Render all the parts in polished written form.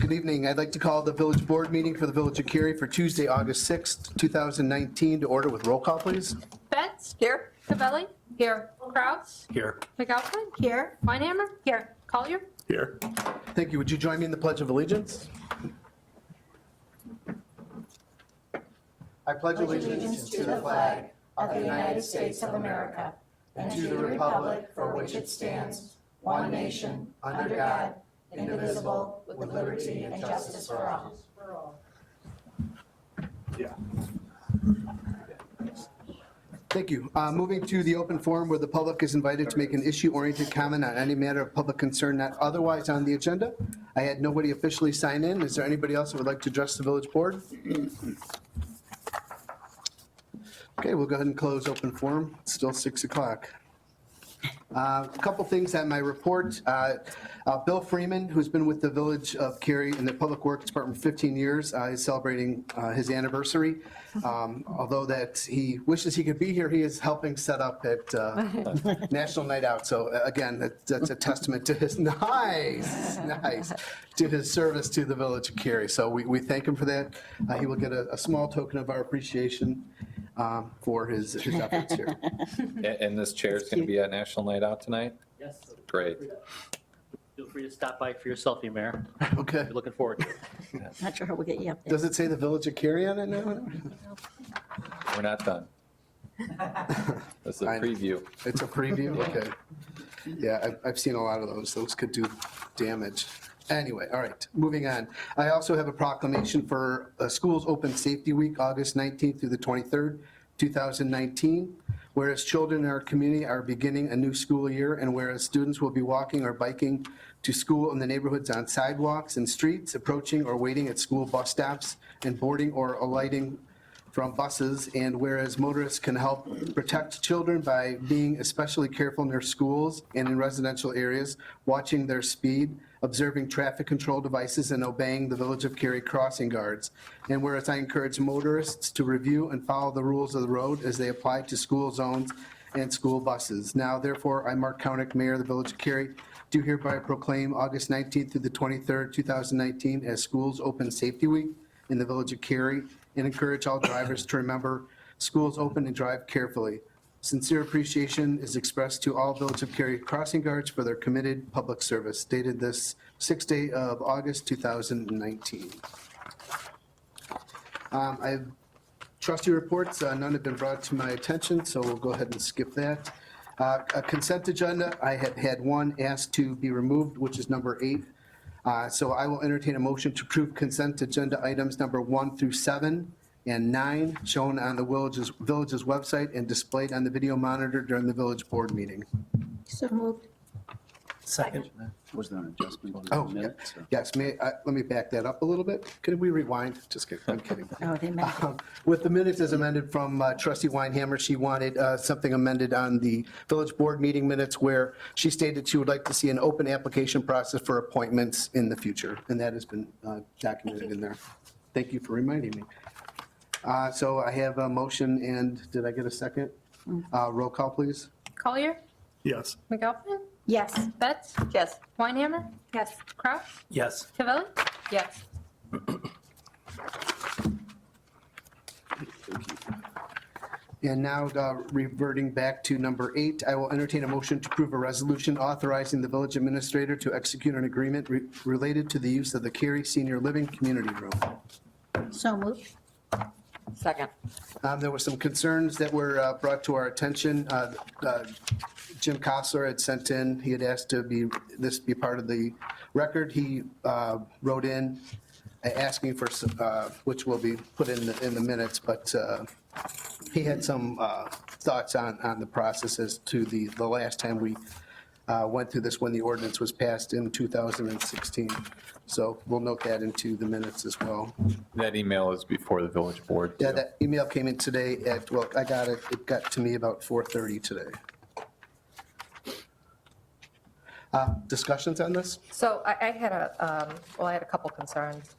Good evening. I'd like to call the village board meeting for the Village of Cary for Tuesday, August 6th, 2019 to order with roll call, please. Betts? Here. Cavelli? Here. Kraus? Here. McAlpin? Here. Weinhammer? Here. Collier? Here. Thank you. Would you join me in the Pledge of Allegiance? I pledge allegiance to the flag of the United States of America and to the republic for which it stands, one nation, under God, indivisible, with liberty and justice for all. Yeah. Thank you. Moving to the open forum where the public is invited to make an issue-oriented comment on any matter of public concern not otherwise on the agenda. I had nobody officially sign in. Is there anybody else who would like to address the village board? Okay, we'll go ahead and close open forum. It's still 6 o'clock. A couple things on my report. Bill Freeman, who's been with the Village of Cary in the Public Works Department for 15 years, is celebrating his anniversary. Although that he wishes he could be here, he is helping set up at National Night Out. So again, that's a testament to his nice to his service to the Village of Cary. So we thank him for that. He will get a small token of our appreciation for his efforts here. And this chair is going to be at National Night Out tonight? Yes. Great. Feel free to stop by for your selfie, Mayor. Okay. We're looking forward to it. Not sure how we'll get you up there. Does it say the Village of Cary on it now? We're not done. That's a I know. preview. It's a preview? Okay. Yeah, I've seen a lot of those. Those could do damage. Anyway, all right, moving on. I also have a proclamation for Schools Open Safety Week, August 19th through the 23rd, 2019. Whereas children in our community are beginning a new school year, and whereas students will be walking or biking to school in the neighborhoods on sidewalks and streets, approaching or waiting at school bus stops, and boarding or alighting from buses, and whereas motorists can help protect children by being especially careful in their schools and in residential areas, watching their speed, observing traffic control devices, and obeying the Village of Cary crossing guards. And whereas I encourage motorists to review and follow the rules of the road as they apply to school zones and school buses. Now, therefore, I, Mark Kaunick, Mayor of the Village of Cary, do hereby proclaim August 19th through the 23rd, 2019 as Schools Open Safety Week in the Village of Cary, and encourage all drivers to remember schools open and drive carefully. Sincere appreciation is expressed to all Village of Cary crossing guards for their committed public service. Dated this 6th day of August, 2019. I have trustee reports. None have been brought to my attention, so we'll go ahead and skip that. A consent agenda, I have had one asked to be removed, which is number 8. So I will entertain a motion to approve consent agenda items number 1 through 7 and 9, shown on the village's website and displayed on the video monitor during the village board meeting. So moved. Second. Was there an adjustment to Oh, the minutes? or- yes, let me back that up a little bit. Can we rewind? Just kidding, I'm kidding. Oh, they meant it. With the minutes as amended from trustee Weinhammer, she wanted something amended on the village board meeting minutes where she stated she would like to see an open application process for appointments in the future, and that has been documented in there. Thank you for reminding me. So I have a motion, and did I get a second? Roll call, please. Collier? Yes. McAlpin? Yes. Betts? Yes. Weinhammer? Yes. Kraus? Yes. Cavelli? Yes. And now reverting back to number 8, I will entertain a motion to approve a resolution authorizing the village administrator to execute an agreement related to the use of the Cary Senior Living Community Room. So moved. Second. There were some concerns that were brought to our attention. Jim Kossler had sent in, he had asked to this be part of the record. He wrote in asking for, which will be put in the minutes, but he had some thoughts on the process as to the last time we went through this when the ordinance was passed in 2016. So we'll note that into the minutes as well. That email is before the village board. Yeah, too. that email came in today at, well, I got it, it got to me about 4:30 today. Discussions on this? So I had a couple concerns.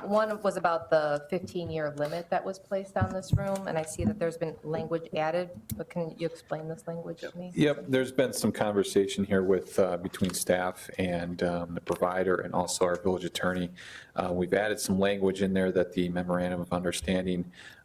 One was about the 15-year limit that was placed on this room, and I see that there's been language added, but can you explain this language to me? Yep, there's been some conversation here with, between staff and the provider and also our village attorney. We've added some language in there that the memorandum of understanding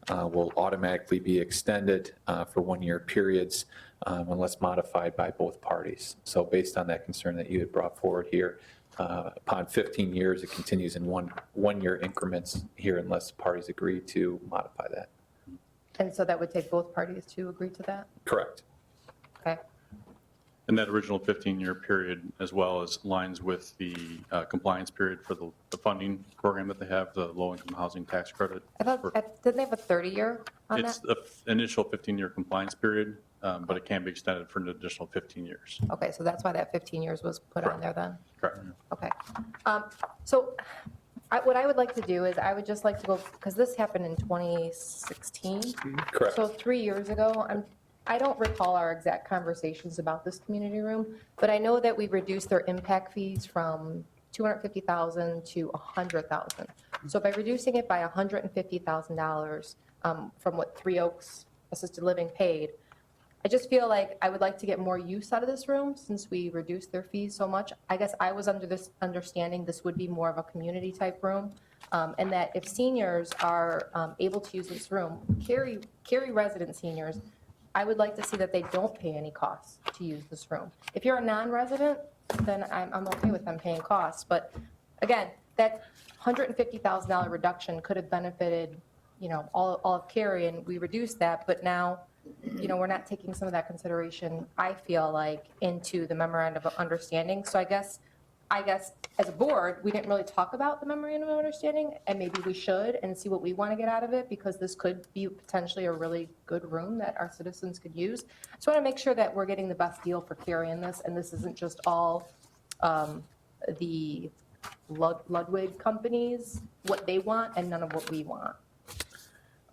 will automatically be extended for one-year periods unless modified by both parties. So based on that concern that you had brought forward here, upon 15 years, it continues in one-year increments here unless the parties agree to modify that. And so that would take both parties to agree to that? Correct. Okay. And that original 15-year period, as well as lines with the compliance period for the funding program that they have, the low-income housing tax credit. I thought, didn't they have a 30-year on It's that? the initial 15-year compliance period, but it can be extended for an additional 15 years. Okay, so that's why that 15 years was put on there then? Correct. Okay. So what I would like to do is I would just like to go, because this happened in 2016. Correct. So 3 years ago, I don't recall our exact conversations about this community room, but I know that we reduced their impact fees from $250,000 to $100,000. So by reducing it by $150,000 from what Three Oaks Assisted Living paid, I just feel like I would like to get more use out of this room since we reduced their fees so much. I guess I was under this understanding this would be more of a community type room, and that if seniors are able to use this room, Cary resident seniors, I would like to see that they don't pay any costs to use this room. If you're a non-resident, then I'm okay with them paying costs. But again, that $150,000 reduction could have benefited, all of Cary, and we reduced that. But now, we're not taking some of that consideration, I feel like, into the memorandum of understanding. So I guess as a board, we didn't really talk about the memorandum of understanding, and maybe we should and see what we want to get out of it, because this could be potentially a really good room that our citizens could use. So I want to make sure that we're getting the best deal for Cary in this, and this isn't just all the Ludwig companies, what they want, and none of what we want.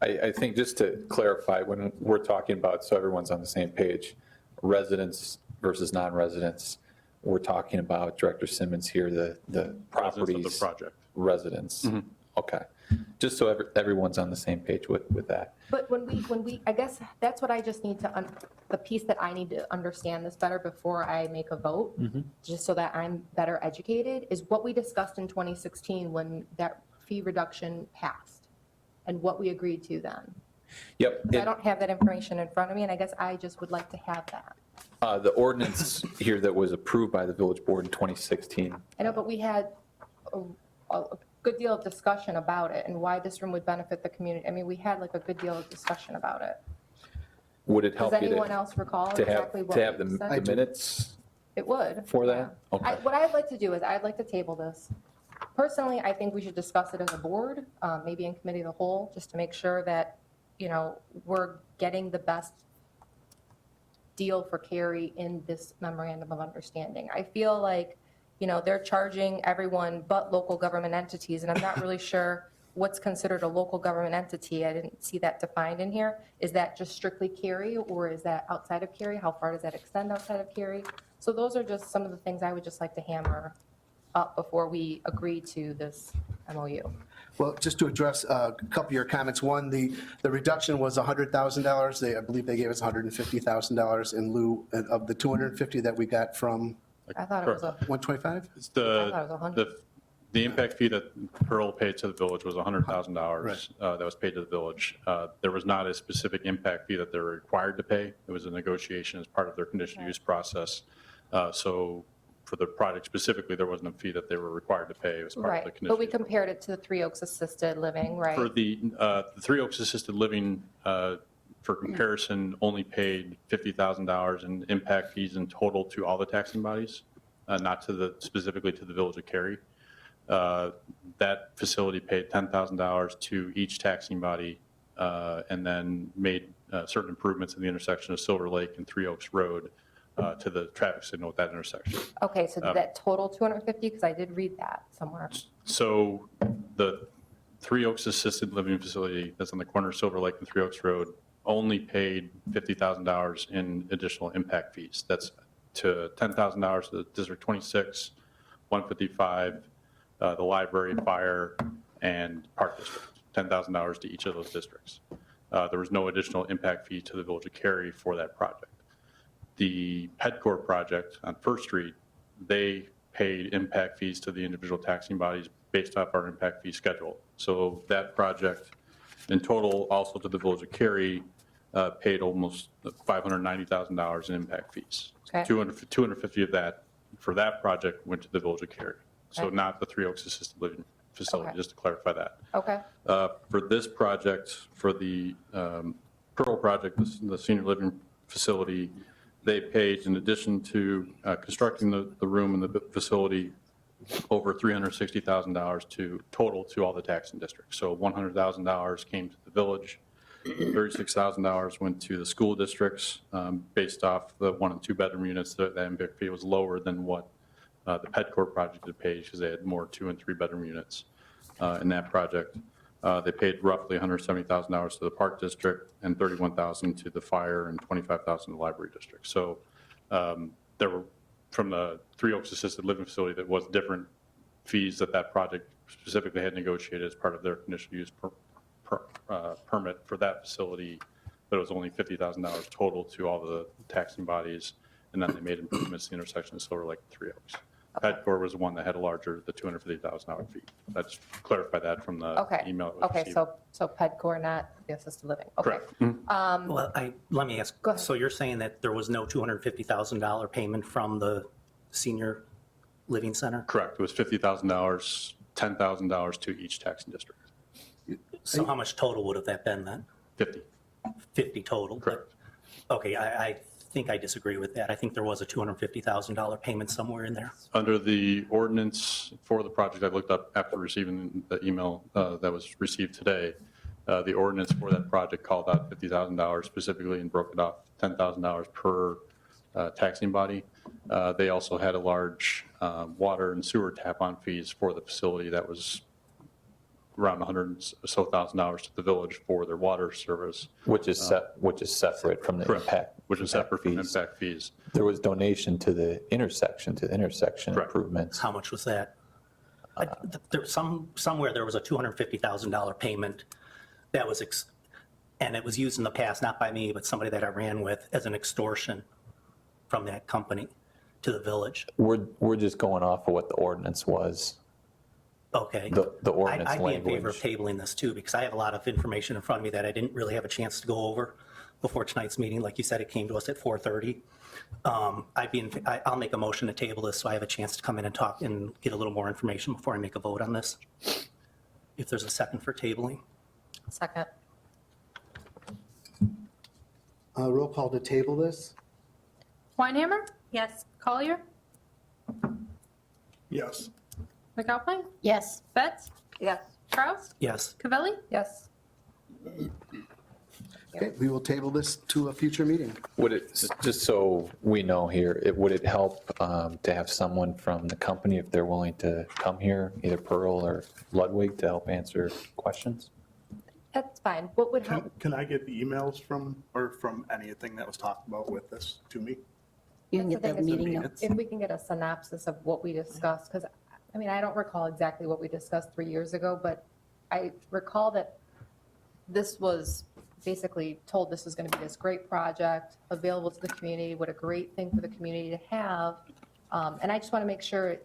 I think just to clarify, when we're talking about, so everyone's on the same page, residents versus non-residents, we're talking about Director Simmons here, the Residents properties. of the project. Residents. Okay. Just so everyone's on the same page with that. But when we, I guess that's what I just need to, the piece that I need to understand this better before I make a vote, just so that I'm better educated, is what we discussed in 2016 when that fee reduction passed and what we agreed to then. Yep. I don't have that information in front of me, and I guess I just would like to have that. The ordinance here that was approved by the village board in 2016. I know, but we had a good deal of discussion about it and why this room would benefit the community. I mean, we had like a good deal of discussion about it. Would it Does help you anyone else recall to exactly what have we the said? minutes It would. for that? Yeah. Okay. What I'd like to do is I'd like to table this. Personally, I think we should discuss it as a board, maybe in committee of the whole, just to make sure that, we're getting the best deal for Cary in this memorandum of understanding. I feel like, they're charging everyone but local government entities, and I'm not really sure what's considered a local government entity. I didn't see that defined in here. Is that just strictly Cary, or is that outside of Cary? How far does that extend outside of Cary? So those are just some of the things I would just like to hammer up before we agree to this MOU. Well, just to address a couple of your comments. One, the reduction was $100,000. I believe they gave us $150,000 in lieu of the $250 that we got from I thought it was a, 125? It's I thought it was 100. the impact fee that Pearl paid to the village was $100,000 Right. that was paid to the village. There was not a specific impact fee that they were required to pay. It was a negotiation as part of their conditional use process. So for the project specifically, there wasn't a fee that they were required to pay. It was part of the right, conditional but we use. compared it to the Three Oaks Assisted Living, right? For the Three Oaks Assisted Living, for comparison, only paid $50,000 in impact fees in total to all the taxing bodies, not to specifically to the village of Cary. That facility paid $10,000 to each taxing body, and then made certain improvements in the intersection of Silver Lake and Three Oaks Road to the traffic signal at that intersection. Okay, so did that total 250? Because I did read that somewhere. So the Three Oaks Assisted Living Facility that's on the corner of Silver Lake and Three Oaks Road only paid $50,000 in additional impact fees. That's to $10,000 to the District 26, 155, the library, fire, and Park District, $10,000 to each of those districts. There was no additional impact fee to the Village of Cary for that project. The PEDCor project on First Street, they paid impact fees to the individual taxing bodies based off our impact fee schedule. So that project in total, also to the Village of Cary, paid almost $590,000 in impact fees. Okay. 250 of that for that project went to the Village of Cary. So Okay. not the Three Oaks Assisted Living Facility, Okay. just to clarify that. Okay, For this project, for the Pearl project, the senior living facility, they paid, in addition to constructing the room in the facility, over $360,000 to total to all the taxing districts. So $100,000 came to the village, $36,000 went to the school districts based off the 1 and 2 bedroom units. That impact fee was lower than what the PEDCor project had paid because they had more 2 and 3 bedroom units in that project. They paid roughly $170,000 to the Park District and $31,000 to the fire and $25,000 to the library district. So there were, from the Three Oaks Assisted Living Facility, that was different fees that project specifically had negotiated as part of their conditional use permit for that facility, but it was only $50,000 total to all the taxing bodies, and then they made improvements to the intersection of Silver Lake and Three Oaks. PEDCor was the one that had a larger, the $250,000 fee. Let's clarify that from the okay. email. that was Okay, received. so PEDCor, not the assisted living. Okay. Correct. Mhm. Well, let me ask. Go ahead. So you're saying that there was no $250,000 payment from the senior living center? Correct. It was $50,000, $10,000 to each taxing district. So how much total would have that been then? 50. 50 total? Correct. Okay, I think I disagree with that. I think there was a $250,000 payment somewhere in there. Under the ordinance for the project, I looked up after receiving the email that was received today. The ordinance for that project called out $50,000 specifically and broke it off $10,000 per taxing body. They also had a large water and sewer tap-on fees for the facility that was around $100,000 or so to the village for their water service, Which is separate from the Correct. impact. which is separate from fees. impact fees. There was donation to the intersection Correct. improvements. How much was that? Somewhere there was a $250,000 payment that was, and it was used in the past, not by me, but somebody that I ran with, as an extortion from that company to the village. We're just going off of what the ordinance was, Okay. the ordinance I'd be in favor of language. tabling this too, because I have a lot of information in front of me that I didn't really have a chance to go over before tonight's meeting. Like you said, it came to us at 4:30. I'll make a motion to table this so I have a chance to come in and talk and get a little more information before I make a vote on this. If there's a second for tabling. Second. Roll call to table this? Weinhammer? Yes. Collier? Yes. McAlpine? Yes. Betts? Yes. Kraus? Yes. Cavelli? Yes. Okay, we will table this to a future meeting. Would it, just so we know here, would it help to have someone from the company, if they're willing to come here, either Pearl or Ludwig, to help answer questions? That's fine. What would help? Can I get the emails from anything that was talked about with this to me? You can get That's the the thing, meeting is- notes. If we can get a synopsis of what we discussed, because, I mean, I don't recall exactly what we discussed 3 years ago, but I recall that this was basically told this was going to be this great project, available to the community, what a great thing for the community to have. And I just want to make sure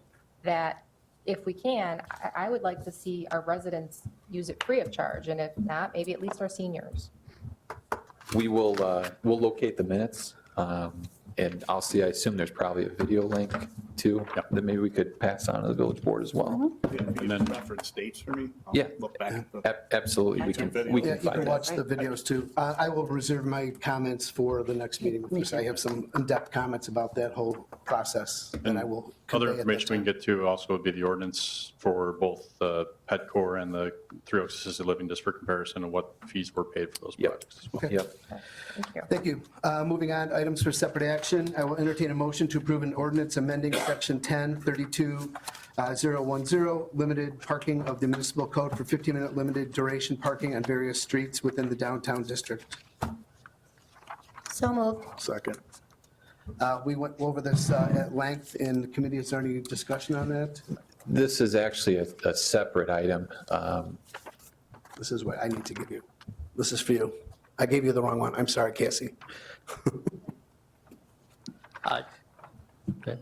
that if we can, I would like to see our residents use it free of charge, and if not, maybe at least our seniors. We will, we'll locate the minutes, and I'll see, I assume there's probably a video link too, that maybe we could pass on to the village board as well. And then- reference dates for me? I'll Yeah. Look back at the. Absolutely, we can, we Yeah, can you can find watch that. the videos too. I will reserve my comments for the next meeting with this. I have some in-depth comments about that whole process, and I will convey Other at that information we can time. get to also would be the ordinance for both the PEDCor and the Three Oaks Assisted Living District comparison and what fees were paid for those Yep. projects as well. Okay. Yep. Thank you. Thank you. Moving on, items for separate action. I will entertain a motion to approve an ordinance amending section 1032-010, limited parking of the municipal code for 15-minute limited duration parking on various streets within the downtown district. So moved. Second. We went over this at length in the committee. Is there any discussion on that? This is actually a separate item. This is what I need to give you. This is for you. I gave you the wrong one. I'm sorry, Cassie.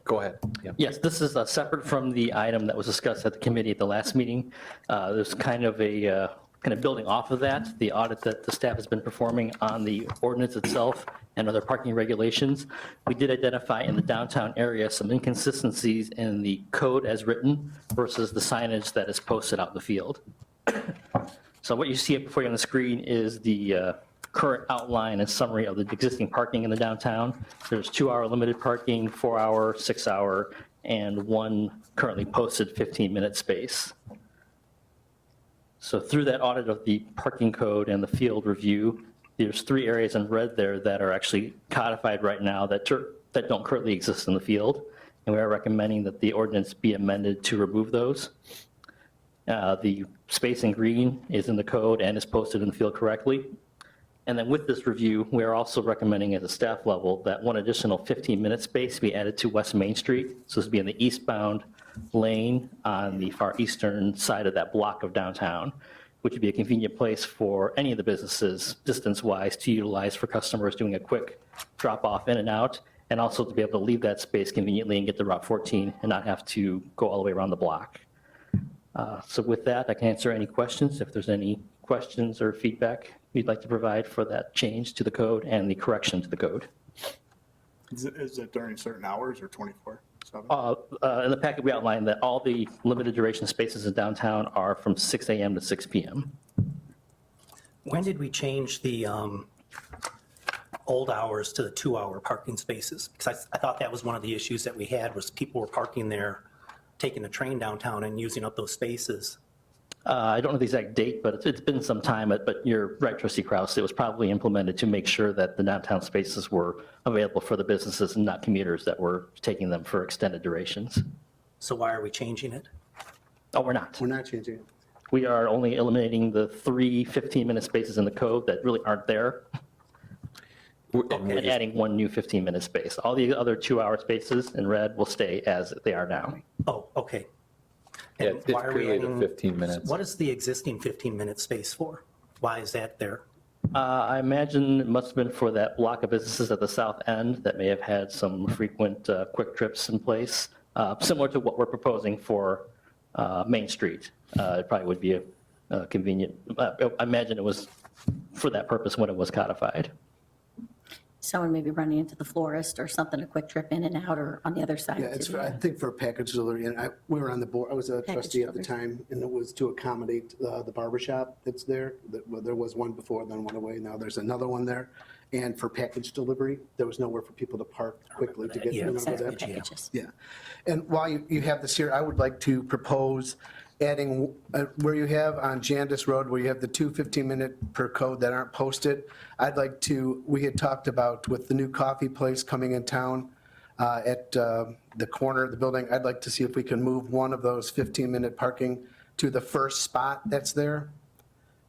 Go ahead. Yeah. Yes, this is separate from the item that was discussed at the committee at the last meeting. There's kind of building off of that, the audit that the staff has been performing on the ordinance itself and other parking regulations. We did identify in the downtown area some inconsistencies in the code as written versus the signage that is posted out in the field. So what you see before you on the screen is the current outline and summary of the existing parking in the downtown. There's 2-hour limited parking, 4-hour, 6-hour, and one currently posted 15-minute space. So through that audit of the parking code and the field review, there's 3 areas in red there that are actually codified right now that don't currently exist in the field. And we are recommending that the ordinance be amended to remove those. The space in green is in the code and is posted in the field correctly. And then with this review, we are also recommending at the staff level that one additional 15-minute space be added to West Main Street. So this would be in the eastbound lane on the far eastern side of that block of downtown, which would be a convenient place for any of the businesses distance-wise to utilize for customers doing a quick drop-off in and out, and also to be able to leave that space conveniently and get to Route 14 and not have to go all the way around the block. So with that, I can answer any questions if there's any questions or feedback you'd like to provide for that change to the code and the correction to the code. Is it during certain hours or 24/7? In the packet, we outlined that all the limited duration spaces in downtown are from 6 a.m. to 6 p.m. When did we change the old hours to the 2-hour parking spaces? Because I thought that was one of the issues that we had, was people were parking there, taking the train downtown and using up those spaces. I don't know the exact date, but it's been some time. But you're right, Trustee Kraus. It was probably implemented to make sure that the downtown spaces were available for the businesses and not commuters that were taking them for extended durations. So why are we changing it? Oh, we're not. We're not changing it. We are only eliminating the 3 15-minute spaces in the code that really aren't there and adding one new 15-minute space. All the other 2-hour spaces in red will stay as they are now. Oh, okay. Yeah, And it's why are we clearly the adding- 15 minutes. What is the existing 15-minute space for? Why is that there? I imagine it must have been for that block of businesses at the south end that may have had some frequent quick trips in place, similar to what we're proposing for Main Street. It probably would be a convenient, I imagine it was for that purpose when it was codified. Someone maybe running into the florist or something, a quick trip in and out, or on the other side. Yeah, it's, too. for I think for package delivery, and we were on the board, I was a Package trustee at the delivery. time, and it was to accommodate the barber shop that's there. Well, there was one before, then went away, now there's another one there. And for package delivery, there was nowhere for people to park quickly to get, Yeah, remember Size that? packages. Yeah. And while you have this here, I would like to propose adding, where you have on Jandis Road, where you have the 2 15-minute per code that aren't posted, I'd like to, we had talked about with the new coffee place coming in town at the corner of the building, I'd like to see if we can move one of those 15-minute parking to the first spot that's there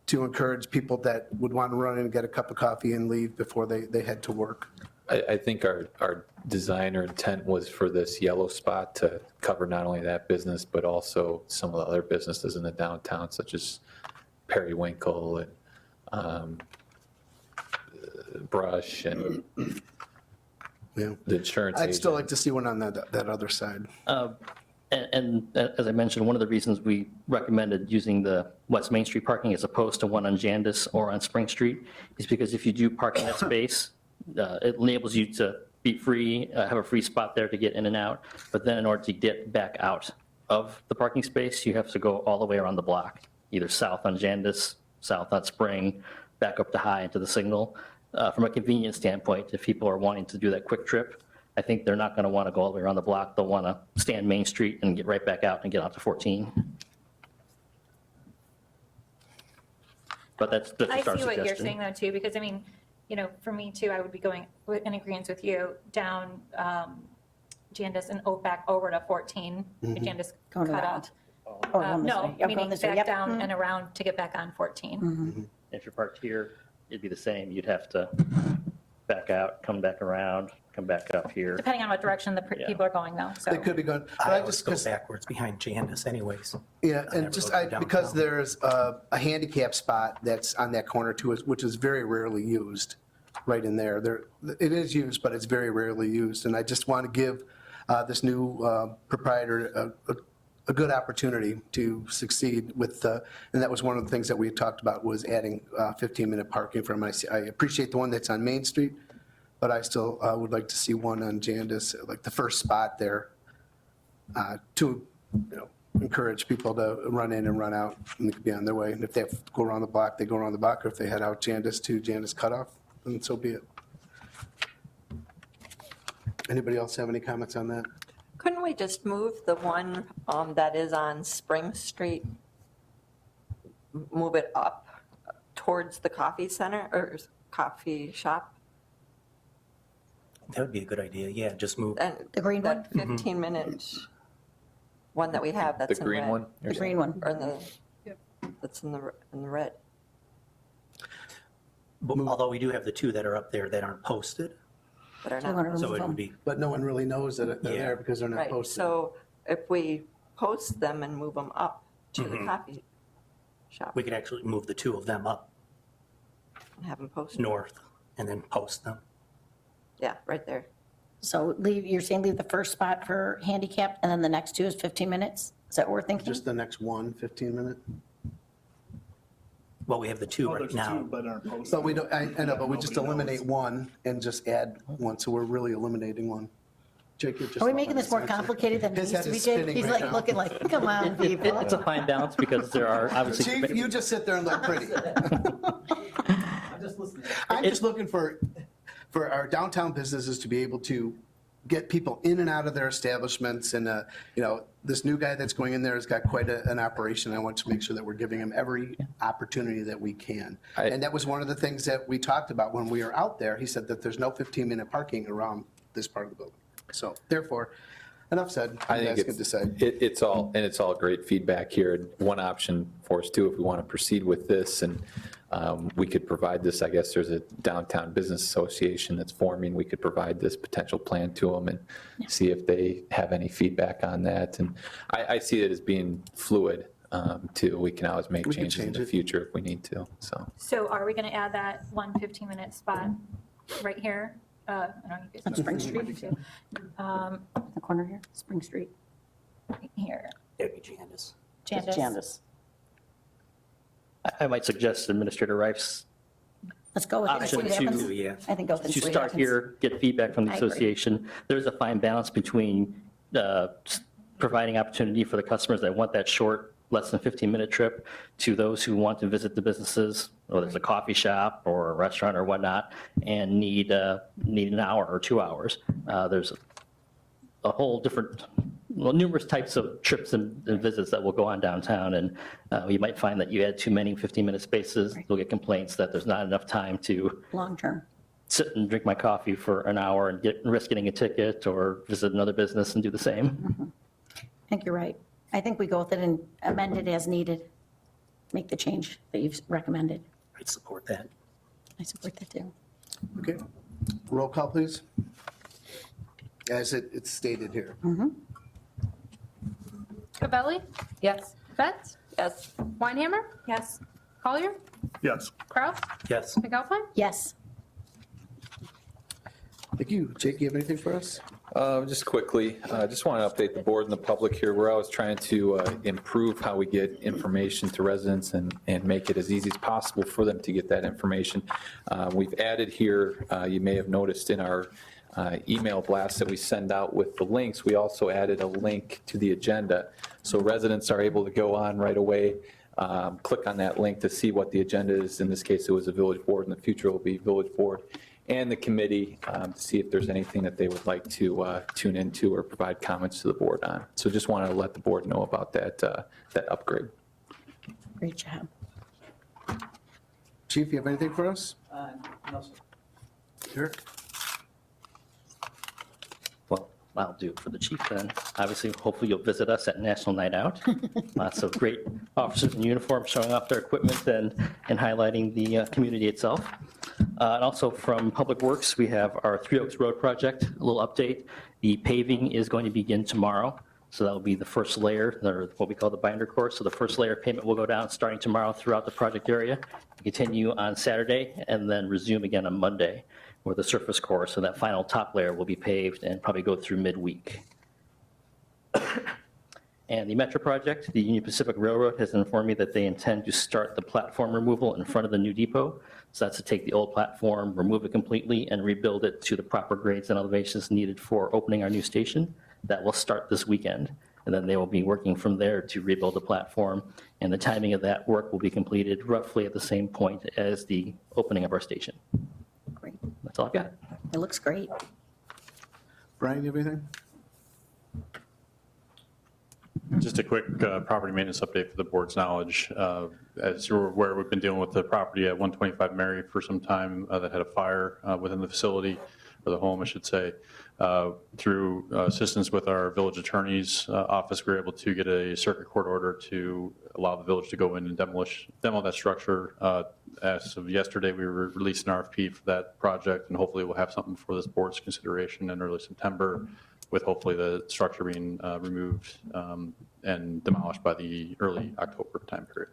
to encourage people that would want to run in and get a cup of coffee and leave before they head to work. I think our design or intent was for this yellow spot to cover not only that business, but also some of the other businesses in the downtown, such as Periwinkle and Brush and Yeah. the insurance I'd still agent. like to see one on that other side. And as I mentioned, one of the reasons we recommended using the West Main Street parking as opposed to one on Jandis or on Spring Street is because if you do park in that space, it enables you to be free, have a free spot there to get in and out. But then in order to get back out of the parking space, you have to go all the way around the block, either south on Jandis, south on Spring, back up to High into the Signal. From a convenience standpoint, if people are wanting to do that quick trip, I think they're not going to want to go all the way around the block. They'll want to stay on Main Street and get right back out and get out to 14. But that's just I our see what you're suggestion. saying though too, because I mean, you know, for me too, I would be going in agreement with you down Jandis and back over to 14. Jandis Going cut around. off. Oh, going this No, way. Oh, meaning going this way. back Yep. down and around to get back on 14. If you're parked here, it'd be the same. You'd have to back out, come back around, come back up here. Depending on what direction the Yeah. people are going though, so. They could be going, but I I always just, go 'cause- backwards behind Jandis anyways. yeah, I and never just, go through because downtown. there's a handicap spot that's on that corner too, which is very rarely used, right in there. It is used, but it's very rarely used, and I just want to give this new proprietor a good opportunity to succeed with, and that was one of the things that we had talked about, was adding 15-minute parking for him. I appreciate the one that's on Main Street, but I still would like to see one on Jandis, like the first spot there, to, encourage people to run in and run out, and they could be on their way. And if they have to go around the block, they go around the block, or if they head out Jandis to Jandis Cutoff, then so be it. Anybody else have any comments on that? Couldn't we just move the one that is on Spring Street, move it up towards the coffee center or coffee shop? That would be a good idea, yeah, just move. And The green one? that 15-minute one that we have The that's in green red. one? The green one. Or that's in the red. But although we do have the two that are up there that aren't posted, But are Do you want not, to so remove it would them? be, But no one really knows that they're Yeah. there because they're not right, posted. so if we post them and move them up to the Mhm. coffee shop we could actually move the two of them up and have them posted, north and then post them. yeah, right there. So you're saying leave the first spot for handicap, and then the next two is 15 minutes? Is that what we're thinking? Just the next one, 15-minute? Well, we have the two Oh, right there's now. two, but aren't posted. But we don't, I know, but we just Nobody knows. eliminate one and just add one, so we're really eliminating one. Jake, you're just. Are we making this more answer. complicated than it His needs to head be, is Jake? spinning He's right like now. looking like, come on, people. It's a fine balance because there are obviously. Chief, you just sit there and look pretty. I'm just looking for our downtown businesses to be able to get people in and out of their establishments. And, this new guy that's going in there has got quite an operation. I want to make sure that we're giving him every opportunity that we can. And that was one of the things that we talked about when we were out there. He said that there's no 15-minute parking around this part of the building. So therefore, enough said. I You think guys can decide. it's all great feedback here. And one option for us too, if we want to proceed with this, and we could provide this, I guess there's a downtown business association that's forming. We could provide this potential plan to them and see if they have any feedback on that. And I see it as being fluid too. We can always make We can changes in change the it. future if we need to, so. So are we going to add that one 15-minute spot right here? I don't know, you guys On know Spring what Street? to do. The corner here, Spring Street. Right here, That'd be Jandis. Jandis. Jandis. I might suggest Administrator Rife's Let's go with it. and see option what happens. Two, yeah. I think go with it. and to see what start happens. here, get feedback from the I agree. association. There's a fine balance between providing opportunity for the customers that want that short, less than 15-minute trip to those who want to visit the businesses, whether it's a coffee shop or a restaurant or whatnot, and need an hour or 2 hours. There's a whole different, numerous types of trips and visits that will go on downtown, and you might find that you add too many 15-minute spaces, you'll get complaints that there's not enough time to Long-term. sit and drink my coffee for an hour and risk getting a ticket or visit another business and do the same. I think you're right. I think we go with it and amend it as needed. Make the change that you've recommended. I'd support that. I support that too. Okay. Roll call, please. As it's stated here. Cavelli? Yes. Betts? Yes, Weinhammer? Yes. Collier? Yes. Kraus? Yes. McAlpine? Yes. Thank you. Jake, you have anything for us? Just quickly, just want to update the board and the public here. We're always trying to improve how we get information to residents and make it as easy as possible for them to get that information. We've added here, you may have noticed in our email blast that we send out with the links, we also added a link to the agenda. So residents are able to go on right away, click on that link to see what the agenda is. In this case, it was a village board. In the future, it will be village board and the committee to see if there's anything that they would like to tune into or provide comments to the board on. So just want to let the board know about that upgrade. Great job. Chief, you have anything for us? No, sir. Eric? Well, I'll do it for the chief then. Obviously, hopefully you'll visit us at National Night Out. Lots of great officers in uniform showing off their equipment and highlighting the community itself. And also from Public Works, we have our Three Oaks Road project, a little update. The paving is going to begin tomorrow, so that will be the first layer, or what we call the binder course. So the first layer of pavement will go down starting tomorrow throughout the project area, continue on Saturday, and then resume again on Monday with the surface course. So that final top layer will be paved and probably go through midweek. And the Metro project, the Union Pacific Railroad has informed me that they intend to start the platform removal in front of the new depot. So that's to take the old platform, remove it completely, and rebuild it to the proper grades and elevations needed for opening our new station. That will start this weekend. And then they will be working from there to rebuild the platform. And the timing of that work will be completed roughly at the same point as the opening of our station. Great. That's all I've got. It looks great. Brian, you have anything? Just a quick property maintenance update for the board's knowledge. As you're aware, we've been dealing with the property at 125 Mary for some time that had a fire within the facility, or the home, I should say. Through assistance with our village attorney's office, we were able to get a circuit court order to allow the village to go in and demo that structure. As of yesterday, we released an RFP for that project, and hopefully we'll have something for this board's consideration in early September, with hopefully the structure being removed and demolished by the early October time period.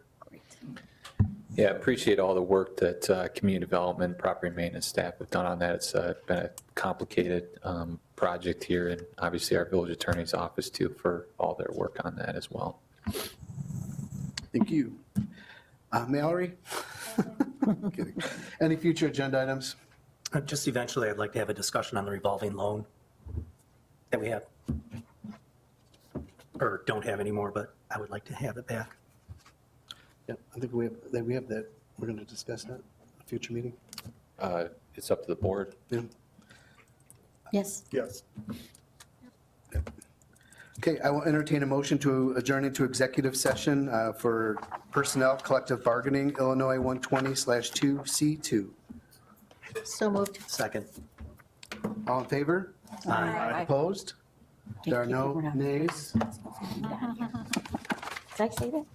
Yeah, appreciate all the work that community development, property maintenance staff have done on that. It's been a complicated project here, and obviously our village attorney's office too for all their work on that as well. Thank you. Mallory? Kidding. Any future agenda items? Just eventually, I'd like to have a discussion on the revolving loan that we have, or don't have anymore, but I would like to have it back. Yeah, I think we have that. We're going to discuss that at a future meeting. It's up to the board. Yeah. Yes. Yes. Okay, I will entertain a motion to adjourn into executive session for personnel collective bargaining, Illinois 120/2C2. So moved. Second. All in favor? Aye. Opposed? There are no nays. Did I say that?